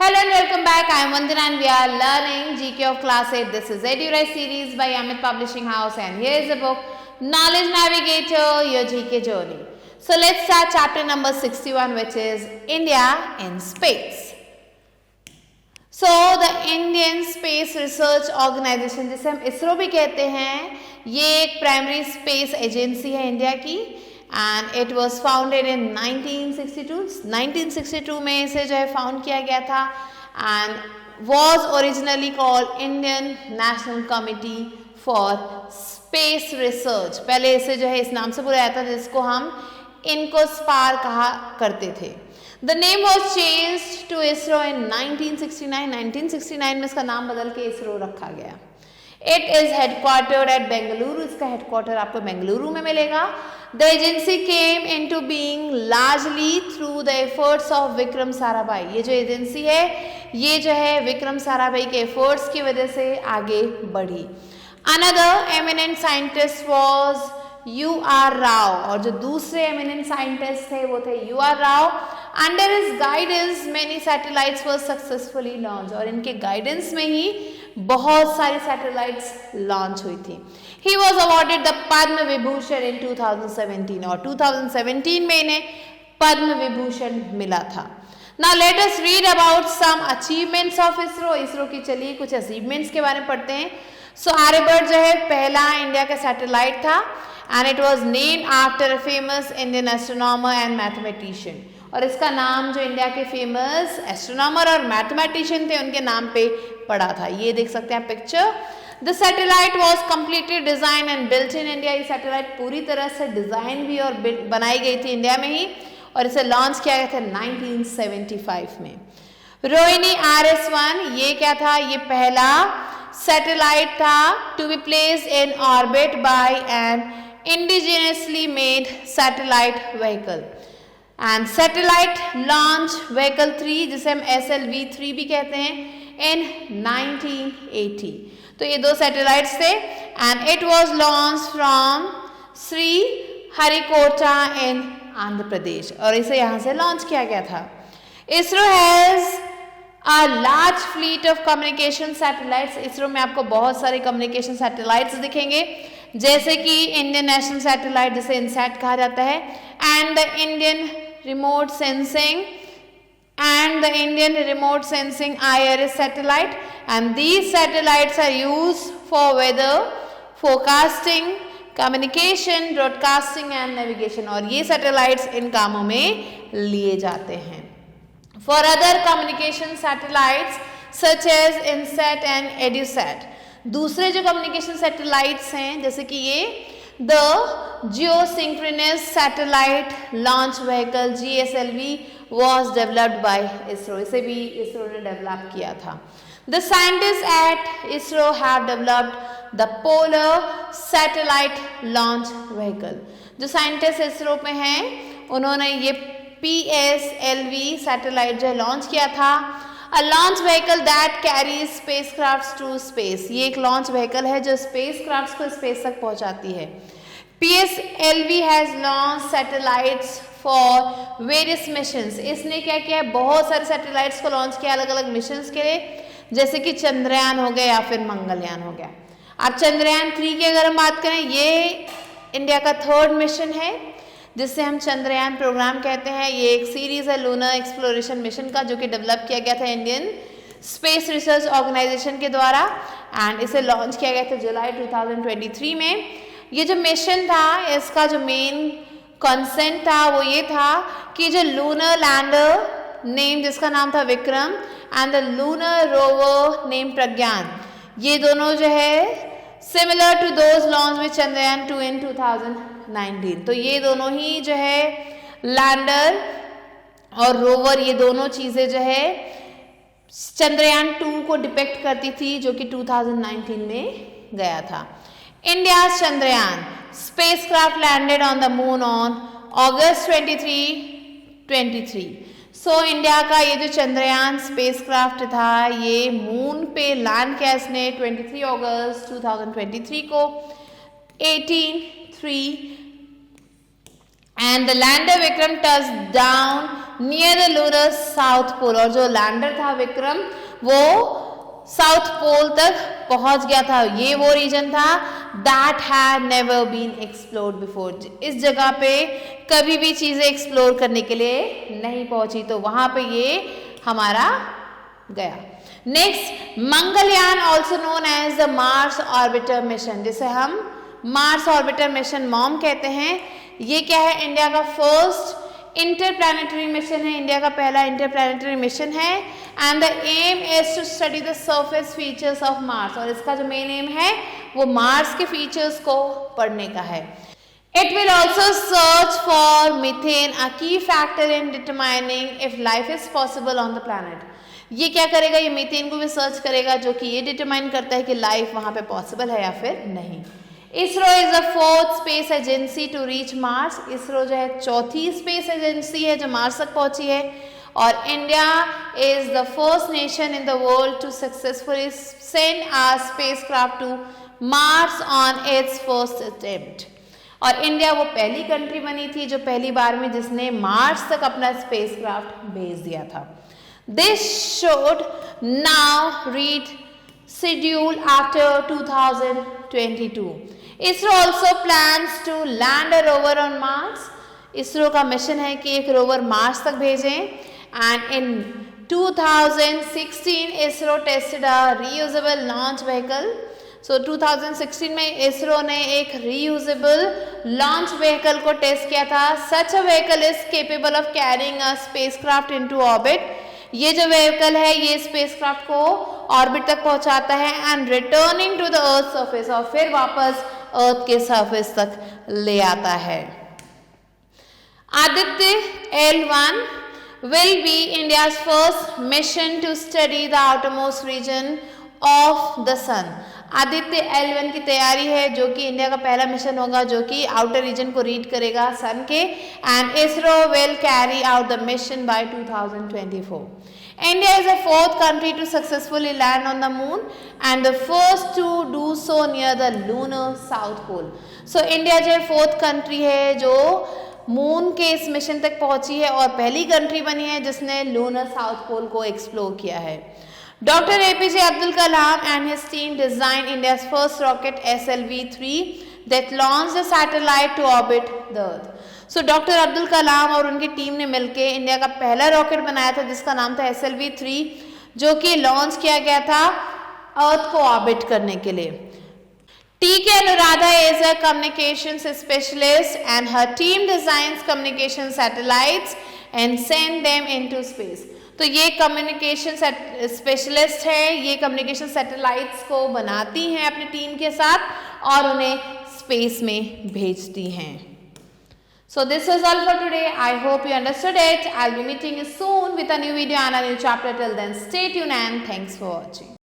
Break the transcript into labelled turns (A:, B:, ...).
A: Hello and welcome back. I am Vandana and we are learning GK of Class 8. This is EduRise series by Amit Publishing House and here is the book Knowledge Navigator, Your GK Journey. So let's start chapter number 61 which is India in Space. So the Indian Space Research Organization जिसे हम ISRO भी कहते हैं, ये एक primary space agency है India की and it was founded in 1962 में इसे जो है फाउंड किया गया था and was originally called Indian National Committee for Space Research. पहले इसे जो है इस नाम से बुलाया जाता था जिसको हम इनकोस्पार कहा करते थे. The name was changed to ISRO in 1969. 1969 में इसका नाम बदल के ISRO रखा गया. It is headquartered at Bengaluru. इसका हेडक्वार्टर आपको बेंगलुरु में मिलेगा. The agency came into being largely through the efforts of Vikram Sarabhai. ये जो एजेंसी है ये जो है विक्रम साराभाई के एफर्ट्स की वजह से आगे बढ़ी. Another eminent scientist was U.R. Rao और जो दूसरे eminent scientist थे वो थे U.R. Rao. Under his guidance many satellites were successfully launched और इनके guidance में ही बहुत सारी satellites launch हुई थी. He was awarded the Padma Vibhushan in 2017 और 2017 में इन्हें पद्म विभूषण मिला था. Now let us read about some achievements of ISRO. ISRO की चलिए कुछ achievements के बारे में पढ़ते हैं. So आर्यभट्ट जो है पहला इंडिया का सैटेलाइट था and it was named after a famous Indian astronomer and mathematician. और इसका नाम जो इंडिया के फेमस एस्ट्रोनॉमर और मैथमेटिशियन थे उनके नाम पे पड़ा था. ये देख सकते हैं picture. The satellite was completely design and built in India. ये सैटेलाइट पूरी तरह से डिजाइन भी और बनाई गई थी इंडिया में ही और इसे लॉन्च किया गया था 1975 में. रोहिणी RS-1 ये क्या था? ये पहला सैटेलाइट था to be placed in orbit by an indigenously made satellite vehicle. And satellite launch vehicle 3 जिसे हम SLV-3 भी कहते हैं इन 1980. तो ये दो सैटेलाइट्स थे and it was launch from Sri Harikota in Andhra Pradesh और इसे यहाँ से लॉन्च किया गया था. ISRO has a large fleet of communication satellites. ISRO में आपको बहुत सारे कम्युनिकेशन सैटेलाइट्स दिखेंगे जैसे कि इंडियन नेशनल सैटेलाइट जिसे इनसैट कहा जाता है and the Indian remote sensing and the Indian remote sensing IRS satellite, and these satellites are used for weather forecasting, communication, broadcasting and navigation. और ये satellites इन कामों में लिए जाते हैं. For other communication satellites such as INSAT and EDUSAT, दूसरे जो communication satellites हैं जैसे कि ये the Geosynchronous Satellite Launch Vehicle GSLV was developed by ISRO. इसे भी ISRO ने डेवलप किया था. The scientists at ISRO have developed the Polar Satellite Launch Vehicle. जो साइंटिस्ट ISRO में हैं उन्होंने ये PSLV सैटेलाइट जो लॉन्च किया था. A launch vehicle that carries spacecrafts to space. ये एक लॉन्च व्हीकल है जो स्पेसक्राफ्ट्स को स्पेस तक पहुंचाती है. PSLV has launched satellites for various missions. इसने क्या किया है? बहुत सारे सैटेलाइट्स को लॉन्च किया अलग अलग मिशंस के लिए जैसे कि चंद्रयान हो गया या फिर मंगलयान हो गया. अब चंद्रयान 3 की अगर हम बात करें ये इंडिया का 3rd मिशन है जिससे हम चंद्रयान प्रोग्राम कहते हैं. ये एक सीरीज है लूनर एक्सप्लोरेशन मिशन का जो कि डेवलप किया गया था इंडियन स्पेस रिसर्च ऑर्गेनाइजेशन के द्वारा एंड इसे लॉन्च किया गया था जुलाई 2023 में. ये जो मिशन था इसका जो मेन कॉन्सेप्ट था वो ये था कि जो लूनर लैंडर नेम जिसका नाम था Vikram and the lunar rover name Pragyan, ये दोनों जो है similar to those launch with Chandrayaan 2 in 2019. तो ये दोनों ही जो है लैंडर और रोवर ये दोनों चीज़ें जो है चंद्रयान 2 को डिपेक्ट करती थी जो कि 2019 में गया था. India's Chandrayaan spacecraft landed on the moon on August 23. So India का ये जो चंद्रयान स्पेसक्राफ्ट था ये मून पे लैंड किया इसने 23 अगस्त 2023 को 18:03 and the lander Vikram touch down near the lunar south pole, और जो लैंडर था विक्रम वो साउथ पोल तक पहुंच गया था। ये वो रीजन था that had never been explored before, इस जगह पे कभी भी चीजें एक्सप्लोर करने के लिए नहीं पहुंची, तो वहां पे ये हमारा गया। Next, Mangalyaan also known as the Mars orbiter mission, जिसे हम मार्स ऑर्बिटर मिशन मॉम कहते हैं। ये क्या है, इंडिया का फर्स्ट इंटरप्लैनेटरी मिशन है, इंडिया का पहला इंटरप्लैनेटरी मिशन है। And the aim is to study the surface features of Mars, और इसका जो मेन एम है वो मार्स के फीचर्स को पढ़ने का है। It will also search for methane, a key factor in determining if life is possible on the planet. ये क्या करेगा, ये मीथेन को भी सर्च करेगा, जो कि ये डिटरमाइन करता है कि लाइफ वहां पे पॉसिबल है या फिर नहीं। ISRO is the fourth space agency to reach Mars, ISRO जो है चौथी स्पेस एजेंसी है जो मार्स तक पहुंची है। और India is the first nation in the world to successfully send a spacecraft to Mars on its first attempt, और इंडिया वो पहली कंट्री बनी थी जो पहली बार में जिसने मार्स तक अपना स्पेसक्राफ्ट भेज दिया था। This showed now read schedule after 2022. ISRO also plans to land a rover on Mars. ISRO का मिशन है कि एक रोवर मार्स तक भेजें। And in 2016 ISRO tested a reusable launch vehicle. So 2016 में इसरो ने एक रीयूजेबल लॉन्च व्हीकल को टेस्ट किया था। Such a vehicle is capable of carrying a spacecraft into orbit. ये जो व्हीकल है ये स्पेसक्राफ्ट को ऑर्बिट तक पहुंचाता है and returning to the earth surface, और फिर वापस अर्थ के सरफेस तक ले आता है। Aditya L1 will be India's first mission to study the outermost region of the sun. Aditya L1 की तैयारी है जो कि इंडिया का पहला मिशन होगा जो कि आउटर रीजन को रीड करेगा सन के। And ISRO will carry out the mission by 2024. India is the fourth country to successfully land on the moon and the first to do so near the lunar south pole. So India जो fourth country है जो moon के इस mission तक पहुंची है और पहली कंट्री बनी है जिसने लूनर साउथ पोल को एक्सप्लोर किया है। Dr. APJ Abdul Kalam and his team designed India's first rocket SLV-3 that launched a satellite to orbit the Earth. So Dr. Abdul Kalam और उनकी टीम ने मिलकर इंडिया का पहला रॉकेट बनाया था जिसका नाम था SLV-3 जो कि लॉन्च किया गया था अर्थ को ऑर्बिट करने के लिए। TK Anuradha is a communications specialist and her team designs communication satellites and send them into space. तो ये कम्युनिकेशन स्पेशलिस्ट है, ये कम्युनिकेशन सैटेलाइट्स को बनाती हैं अपनी टीम के साथ और उन्हें स्पेस में भेजती हैं। So this is all for today. I hope you understood it. I'll be meeting you soon with a new video and a new chapter. Till then, stay tuned and thanks for watching.